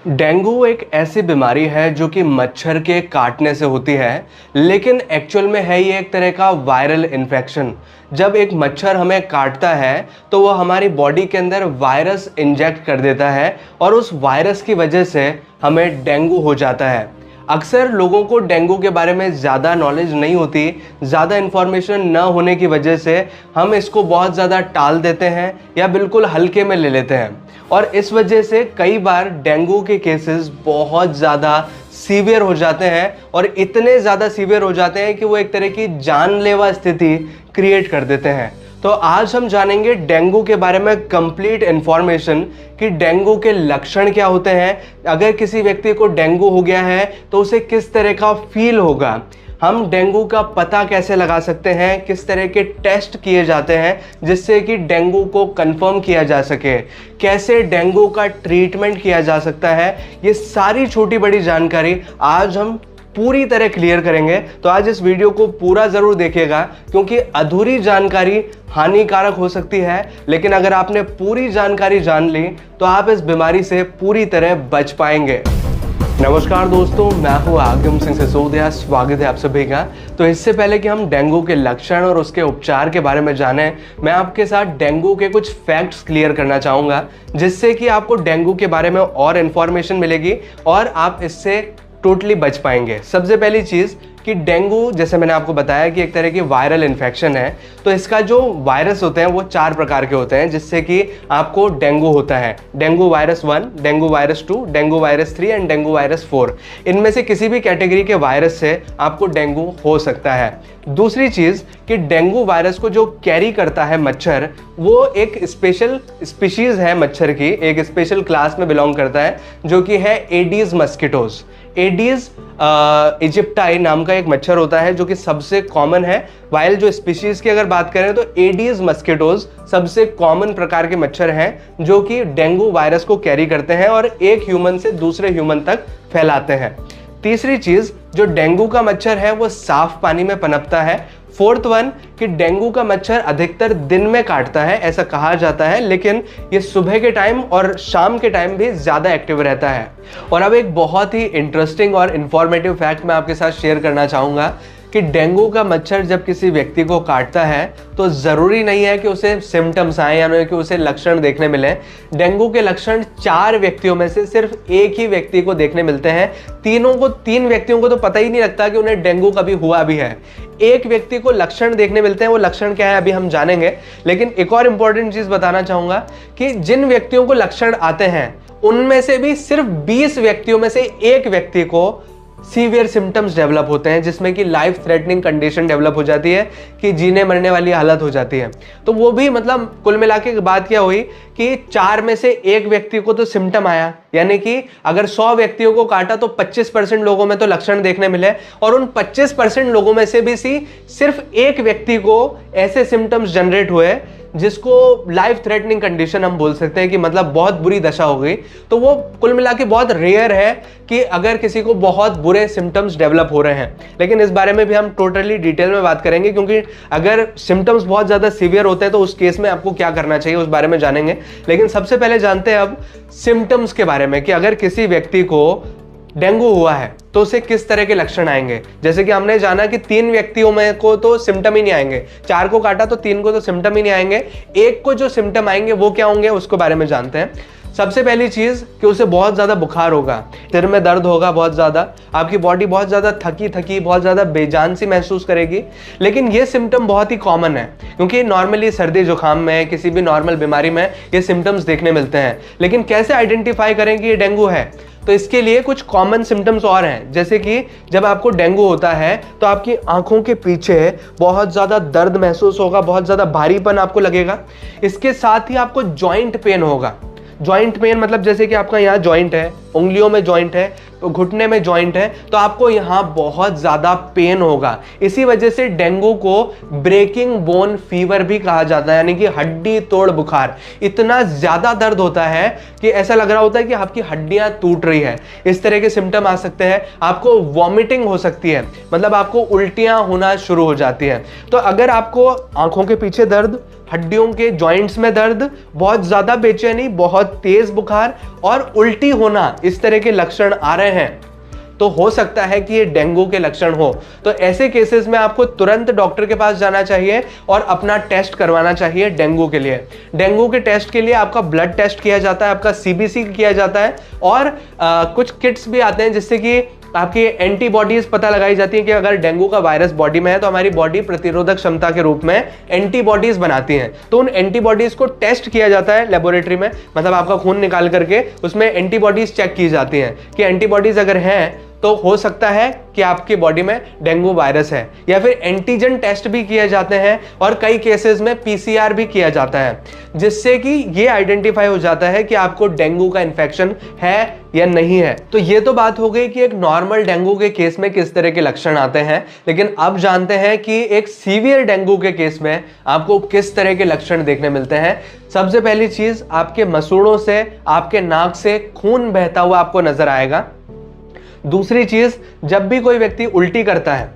Dengue एक ऐसी बीमारी है जो कि मच्छर के काटने से होती है, लेकिन एक्चुअल में है ये एक तरह का वायरल इन्फेक्शन। जब एक मच्छर हमें काटता है तो वो हमारी बॉडी के अंदर वायरस इंजेक्ट कर देता है और उस वायरस की वजह से हमें डेंगू हो जाता है। अक्सर लोगों को डेंगू के बारे में ज़्यादा नॉलेज नहीं होती, ज़्यादा इन्फॉर्मेशन न होने की वजह से हम इसको बहुत ज़्यादा टाल देते हैं या बिल्कुल हल्के में ले लेते हैं और इस वजह से कई बार डेंगू के केसेस बहुत ज़्यादा सीवियर हो जाते हैं और इतने ज़्यादा सीवियर हो जाते हैं कि वो एक तरह की जानलेवा स्थिति क्रिएट कर देते हैं। तो आज हम जानेंगे डेंगू के बारे में कंप्लीट इन्फॉर्मेशन कि डेंगू के लक्षण क्या होते हैं, अगर किसी व्यक्ति को डेंगू हो गया है तो उसे किस तरह का फील होगा, हम डेंगू का पता कैसे लगा सकते हैं, किस तरह के टेस्ट किए जाते हैं जिससे कि डेंगू को कंफर्म किया जा सके, कैसे डेंगू का ट्रीटमेंट किया जा सकता है, ये सारी छोटी बड़ी जानकारी आज हम पूरी तरह क्लियर करेंगे। तो आज इस वीडियो को पूरा ज़रूर देखिएगा क्योंकि अधूरी जानकारी हानिकारक हो सकती है, लेकिन अगर आपने पूरी जानकारी जान ली तो आप इस बीमारी से पूरी तरह बच पाएंगे। नमस्कार दोस्तों, मैं हूँ आगम सिंह सिसोदिया, स्वागत है आप सभी का। तो इससे पहले कि हम डेंगू के लक्षण और उसके उपचार के बारे में जानें, मैं आपके साथ डेंगू के कुछ फैक्ट्स क्लियर करना चाहूँगा जिससे कि आपको डेंगू के बारे में और इन्फॉर्मेशन मिलेगी और आप इससे टोटली बच पाएंगे। सबसे पहली चीज़ कि डेंगू, जैसे मैंने आपको बताया कि एक तरह की वायरल इन्फेक्शन है, तो इसका जो वायरस होते हैं वो 4 प्रकार के होते हैं जिससे कि आपको डेंगू होता है। Dengue virus 1, dengue virus 2, dengue virus 3 and dengue virus 4। इनमें से किसी भी कैटेगरी के वायरस से आपको डेंगू हो सकता है। दूसरी चीज़ कि डेंगू वायरस को जो कैरी करता है मच्छर, वो एक स्पेशल स्पीशीज़ है मच्छर की, एक स्पेशल क्लास में बिलोंग करता है जो कि है एडीज मस्किटोज। एडीज इजिप्टाई नाम का एक मच्छर होता है जो कि सबसे कॉमन है। वाइल जो स्पीशीज की अगर बात करें तो एडीज मस्किटोज सबसे कॉमन प्रकार के मच्छर हैं जो कि डेंगू वायरस को कैरी करते हैं और एक ह्यूमन से दूसरे ह्यूमन तक फैलाते हैं। तीसरी चीज, जो डेंगू का मच्छर है वो साफ पानी में पनपता है। फोर्थ वन कि डेंगू का मच्छर अधिकतर दिन में काटता है, ऐसा कहा जाता है, लेकिन ये सुबह के टाइम और शाम के टाइम भी ज़्यादा एक्टिव रहता है। और अब एक बहुत ही इंटरेस्टिंग और इन्फॉर्मेटिव फैक्ट मैं आपके साथ शेयर करना चाहूँगा कि डेंगू का मच्छर जब किसी व्यक्ति को काटता है तो ज़रूरी नहीं है कि उसे सिम्टम्स आए यानी कि उसे लक्षण देखने मिले। डेंगू के लक्षण 4 व्यक्तियों में से सिर्फ एक ही व्यक्ति को देखने मिलते हैं। 3 व्यक्तियों को तो पता ही नहीं लगता कि उन्हें डेंगू कभी हुआ भी है। एक व्यक्ति को लक्षण देखने मिलते हैं, वो लक्षण क्या है अभी हम जानेंगे। लेकिन एक और इंपॉर्टेंट चीज़ बताना चाहूँगा कि जिन व्यक्तियों को लक्षण आते हैं उनमें से भी सिर्फ 20 व्यक्तियों में से एक व्यक्ति को सीवियर सिम्टम्स डेवलप होते हैं जिसमें कि लाइफ थ्रेटनिंग कंडीशन डेवलप हो जाती है कि जीने मरने वाली हालत हो जाती है। तो वो भी मतलब कुल मिला के बात क्या हुई कि 4 में से एक व्यक्ति को तो सिम्टम आया, यानी कि अगर 100 व्यक्तियों को काटा तो 25% लोगों में तो लक्षण देखने मिले और उन 25% लोगों में से भी सिर्फ एक व्यक्ति को ऐसे सिम्टम्स जनरेट हुए जिसको लाइफ थ्रेटनिंग कंडीशन हम बोल सकते हैं कि मतलब बहुत बुरी दशा हो गई। तो वो कुल मिला के बहुत रेयर है कि अगर किसी को बहुत बुरे सिम्टम्स डेवलप हो रहे हैं, लेकिन इस बारे में भी हम टोटली डिटेल में बात करेंगे क्योंकि अगर सिम्टम्स बहुत ज़्यादा सीवियर होते हैं तो उस केस में आपको क्या करना चाहिए उस बारे में जानेंगे। लेकिन सबसे पहले जानते हैं अब सिम्टम्स के बारे में कि अगर किसी व्यक्ति को डेंगू हुआ है तो उसे किस तरह के लक्षण आएंगे। जैसे कि हमने जाना कि 3 व्यक्तियों में को तो सिम्टम ही नहीं आएंगे, 4 को काटा तो 3 को तो सिम्टम ही नहीं आएंगे, एक को जो सिम्टम आएंगे वो क्या होंगे उसके बारे में जानते हैं। सबसे पहली चीज़ कि उसे बहुत ज़्यादा बुखार होगा, सिर में दर्द होगा बहुत ज़्यादा, आपकी बॉडी बहुत ज़्यादा थकी बहुत ज़्यादा बेजान सी महसूस करेगी। लेकिन ये सिम्टम बहुत ही कॉमन है क्योंकि नॉर्मली सर्दी जुकाम में, किसी भी नॉर्मल बीमारी में ये सिम्टम्स देखने मिलते हैं। लेकिन कैसे आइडेंटिफाई करें कि ये डेंगू है, तो इसके लिए कुछ कॉमन सिम्टम्स और हैं। जैसे कि जब आपको डेंगू होता है तो आपकी आंखों के पीछे बहुत ज़्यादा दर्द महसूस होगा, बहुत ज़्यादा भारीपन आपको लगेगा। इसके साथ ही आपको जॉइंट पेन होगा। जॉइंट पेन मतलब जैसे कि आपका यहाँ जॉइंट है, उंगलियों में जॉइंट है, तो घुटने में जॉइंट है, तो आपको यहाँ बहुत ज़्यादा पेन होगा। इसी वजह से डेंगू को ब्रेकिंग बोन फीवर भी कहा जाता है, यानी कि हड्डी तोड़ बुखार। इतना ज़्यादा दर्द होता है कि ऐसा लग रहा होता है कि आपकी हड्डियाँ टूट रही है। इस तरह के सिम्टम आ सकते हैं। आपको वॉमिटिंग हो सकती है, मतलब आपको उल्टियाँ होना शुरू हो जाती है। तो अगर आपको आंखों के पीछे दर्द, हड्डियों के जॉइंट्स में दर्द, बहुत ज़्यादा बेचैनी, बहुत तेज बुखार और उल्टी होना, इस तरह के लक्षण आ रहे हैं, तो हो सकता है कि ये डेंगू के लक्षण हो। तो ऐसे केसेस में आपको तुरंत डॉक्टर के पास जाना चाहिए और अपना टेस्ट करवाना चाहिए डेंगू के लिए। डेंगू के टेस्ट के लिए आपका ब्लड टेस्ट किया जाता है, आपका सीबीसी किया जाता है और कुछ किट्स भी आते हैं जिससे कि आपकी एंटीबॉडीज पता लगाई जाती है कि अगर डेंगू का वायरस बॉडी में है तो हमारी बॉडी प्रतिरोधक क्षमता के रूप में एंटीबॉडीज बनाती हैं। तो उन एंटीबॉडीज को टेस्ट किया जाता है लेबोरेटरी में, मतलब आपका खून निकाल करके उसमें एंटीबॉडीज चेक की जाती हैं कि एंटीबॉडीज अगर हैं तो हो सकता है कि आपकी बॉडी में डेंगू वायरस है। या फिर एंटीजन टेस्ट भी किए जाते हैं और कई केसेस में पीसीआर भी किया जाता है, जिससे कि ये आइडेंटिफाई हो जाता है कि आपको डेंगू का इन्फेक्शन है या नहीं है। तो ये तो बात हो गई कि एक नॉर्मल डेंगू के केस में किस तरह के लक्षण आते हैं, लेकिन अब जानते हैं कि एक सीवियर डेंगू के केस में आपको किस तरह के लक्षण देखने मिलते हैं। सबसे पहली चीज, आपके मसूड़ों से, आपके नाक से खून बहता हुआ आपको नजर आएगा। दूसरी चीज, जब भी कोई व्यक्ति उल्टी करता है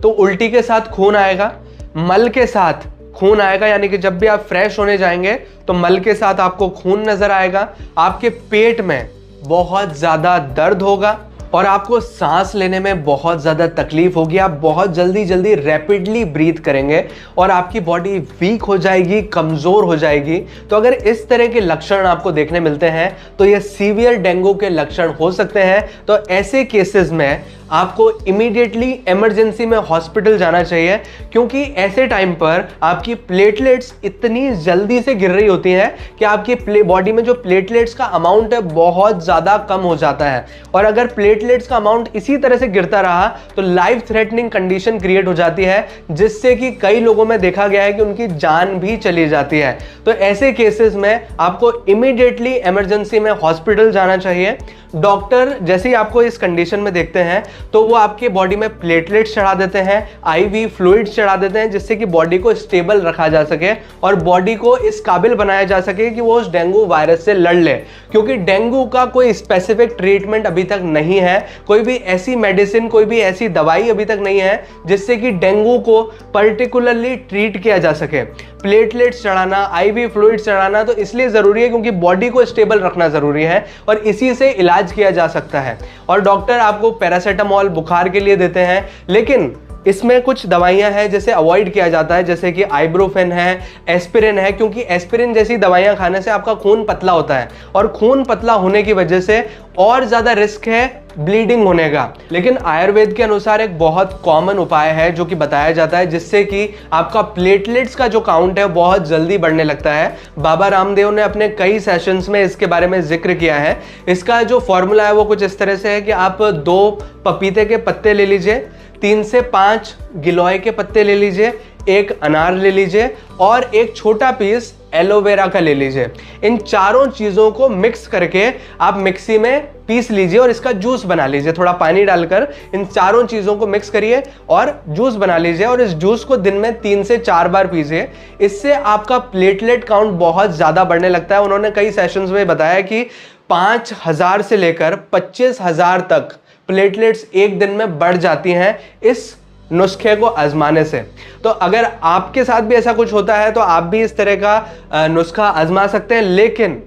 तो उल्टी के साथ खून आएगा, मल के साथ खून आएगा, यानी कि जब भी आप फ्रेश होने जाएंगे तो मल के साथ आपको खून नजर आएगा। आपके पेट में बहुत ज्यादा दर्द होगा और आपको सांस लेने में बहुत ज़्यादा तकलीफ होगी। आप बहुत जल्दी रैपिडली ब्रीथ करेंगे और आपकी बॉडी वीक हो जाएगी, कमज़ोर हो जाएगी। तो अगर इस तरह के लक्षण आपको देखने मिलते हैं तो ये सीवियर डेंगू के लक्षण हो सकते हैं। तो ऐसे केसेस में आपको इमीडिएटली इमरजेंसी में हॉस्पिटल जाना चाहिए, क्योंकि ऐसे टाइम पर आपकी प्लेटलेट्स इतनी जल्दी से गिर रही होती हैं कि आपकी बॉडी में जो प्लेटलेट्स का अमाउंट है बहुत ज़्यादा कम हो जाता है। और अगर प्लेटलेट्स का अमाउंट इसी तरह से गिरता रहा तो लाइफ थ्रेटनिंग कंडीशन क्रिएट हो जाती है, जिससे कि कई लोगों में देखा गया है कि उनकी जान भी चली जाती है। तो ऐसे केसेस में आपको इमीडिएटली इमरजेंसी में हॉस्पिटल जाना चाहिए। डॉक्टर जैसे ही आपको इस कंडीशन में देखते हैं तो वो आपके बॉडी में प्लेटलेट्स चढ़ा देते हैं, आईवी फ्लूइड्स चढ़ा देते हैं, जिससे कि बॉडी को स्टेबल रखा जा सके और बॉडी को इस काबिल बनाया जा सके कि वो उस डेंगू वायरस से लड़ ले। क्योंकि डेंगू का कोई स्पेसिफिक ट्रीटमेंट अभी तक नहीं है, कोई भी ऐसी मेडिसिन, कोई भी ऐसी दवाई अभी तक नहीं है जिससे कि डेंगू को पर्टिकुलरली ट्रीट किया जा सके। प्लेटलेट्स चढ़ाना, आईवी फ्लूइड्स चढ़ाना तो इसलिए जरूरी है क्योंकि बॉडी को स्टेबल रखना जरूरी है और इसी से इलाज किया जा सकता है। और डॉक्टर आपको पैरासीटामोल बुखार के लिए देते हैं, लेकिन इसमें कुछ दवाइयां हैं जिसे अवॉइड किया जाता है, जैसे कि आइब्रोफेन है, एस्पिरिन है, क्योंकि एस्पिरिन जैसी दवाइयां खाने से आपका खून पतला होता है और खून पतला होने की वजह से और ज्यादा रिस्क है ब्लीडिंग होने का। लेकिन आयुर्वेद के अनुसार एक बहुत कॉमन उपाय है जो कि बताया जाता है, जिससे कि आपका प्लेटलेट्स का जो काउंट है बहुत जल्दी बढ़ने लगता है। बाबा रामदेव ने अपने कई सेशंस में इसके बारे में जिक्र किया है। इसका जो फॉर्मूला है वो कुछ इस तरह से है कि आप 2 पपीते के पत्ते ले लीजिए, 3 से 5 गिलोय के पत्ते ले लीजिए, 1 अनार ले लीजिए और एक छोटा पीस एलोवेरा का ले लीजिए। इन चारों चीज़ों को मिक्स करके आप मिक्सी में पीस लीजिए और इसका जूस बना लीजिए। थोड़ा पानी डालकर इन चारों चीज़ों को मिक्स करिए और जूस बना लीजिए और इस जूस को दिन में 3 से 4 बार पीजिए। इससे आपका प्लेटलेट काउंट बहुत ज़्यादा बढ़ने लगता है। उन्होंने कई सेशंस में बताया कि 5,000 से लेकर 25,000 तक प्लेटलेट्स एक दिन में बढ़ जाती हैं इस नुस्खे को आजमाने से। तो अगर आपके साथ भी ऐसा कुछ होता है तो आप भी इस तरह का नुस्खा आजमा सकते हैं, लेकिन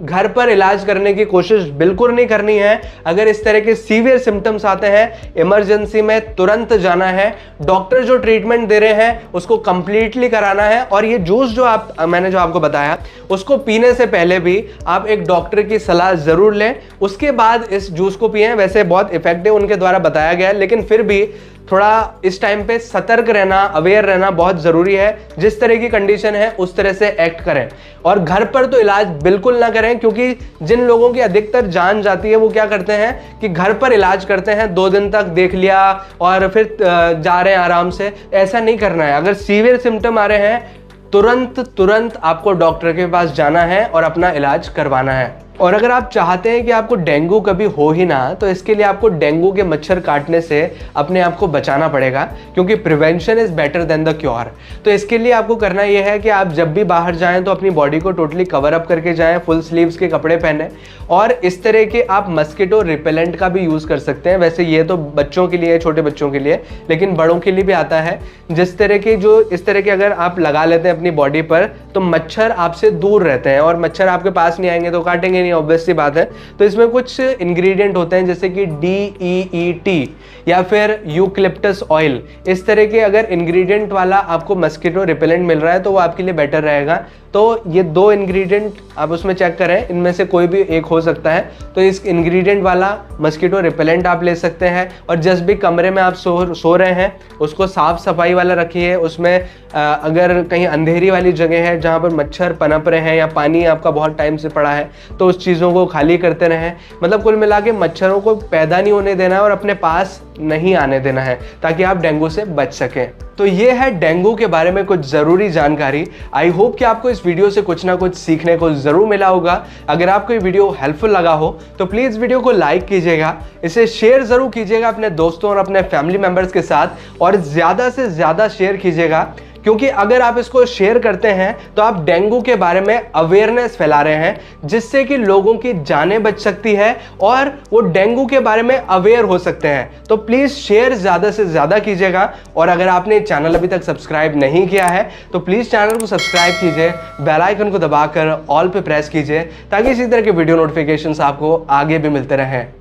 घर पर इलाज करने की कोशिश बिल्कुल नहीं करनी है। अगर इस तरह के सीवियर सिम्टम्स आते हैं, इमरजेंसी में तुरंत जाना है। डॉक्टर जो ट्रीटमेंट दे रहे हैं उसको कंप्लीटली कराना है। और ये जूस जो मैंने जो आपको बताया, उसको पीने से पहले भी आप एक डॉक्टर की सलाह जरूर लें, उसके बाद इस जूस को पिएं। वैसे बहुत इफेक्टिव उनके द्वारा बताया गया है, लेकिन फिर भी थोड़ा इस टाइम पे सतर्क रहना, अवेयर रहना बहुत ज़रूरी है। जिस तरह की कंडीशन है उस तरह से एक्ट करें और घर पर तो इलाज बिल्कुल ना करें, क्योंकि जिन लोगों की अधिकतर जान जाती है वो क्या करते हैं कि घर पर इलाज करते हैं, 2 दिन तक देख लिया और फिर जा रहे हैं आराम से। ऐसा नहीं करना है। अगर सीवियर सिम्टम आ रहे हैं तुरंत आपको डॉक्टर के पास जाना है और अपना इलाज करवाना है। और अगर आप चाहते हैं कि आपको डेंगू कभी हो ही ना, तो इसके लिए आपको डेंगू के मच्छर काटने से अपने आप को बचाना पड़ेगा, क्योंकि prevention is better than the cure. तो इसके लिए आपको करना यह है कि आप जब भी बाहर जाएं तो अपनी बॉडी को टोटली कवर अप करके जाएं, फुल स्लीव्स के कपड़े पहने, और इस तरह के आप मस्किटो रिपेलेंट का भी यूज़ कर सकते हैं। वैसे ये तो बच्चों के लिए, छोटे बच्चों के लिए, लेकिन बड़ों के लिए भी आता है। जिस तरह के इस तरह के अगर आप लगा लेते हैं अपनी बॉडी पर, तो मच्छर आपसे दूर रहते हैं और मच्छर आपके पास नहीं आएंगे तो काटेंगे नहीं, ऑब्वियस सी बात है। तो इसमें कुछ इंग्रेडिएंट होते हैं जैसे कि DEET या फिर यूकलिप्टस ऑयल। इस तरह के अगर इंग्रेडिएंट वाला आपको मस्किटो रिपेलेंट मिल रहा है तो वो आपके लिए बेटर रहेगा। तो ये 2 इंग्रेडिएंट आप उसमें चेक करें, इनमें से कोई भी एक हो सकता है। तो इस इंग्रेडिएंट वाला मस्किटो रिपेलेंट आप ले सकते हैं। और जिस भी कमरे में आप सो रहे हैं उसको साफ सफाई वाला रखिए। उसमें अगर कहीं अंधेरी वाली जगह है जहाँ पर मच्छर पनप रहे हैं या पानी आपका बहुत टाइम से पड़ा है, तो उस चीज़ों को खाली करते रहें। मतलब कुल मिला के मच्छरों को पैदा नहीं होने देना है और अपने पास नहीं आने देना है, ताकि आप डेंगू से बच सकें। तो ये है डेंगू के बारे में कुछ ज़रूरी जानकारी। आई होप कि आपको इस वीडियो से कुछ ना कुछ सीखने को ज़रूर मिला होगा। अगर आपको ये वीडियो हेल्पफुल लगा हो तो प्लीज़ वीडियो को लाइक कीजिएगा, इसे शेयर ज़रूर कीजिएगा अपने दोस्तों और अपने फैमिली मेम्बर्स के साथ, और ज़्यादा से ज़्यादा शेयर कीजिएगा, क्योंकि अगर आप इसको शेयर करते हैं तो आप डेंगू के बारे में अवेयरनेस फैला रहे हैं, जिससे कि लोगों की जानें बच सकती है और वो डेंगू के बारे में अवेयर हो सकते हैं। तो प्लीज़ शेयर ज़्यादा से ज़्यादा कीजिएगा। और अगर आपने चैनल अभी तक सब्सक्राइब नहीं किया है तो प्लीज़ चैनल को सब्सक्राइब कीजिए, बेल आइकन को दबाकर ऑल पे प्रेस कीजिए, ताकि इसी तरह के वीडियो नोटिफिकेशंस आपको आगे भी मिलते रहें।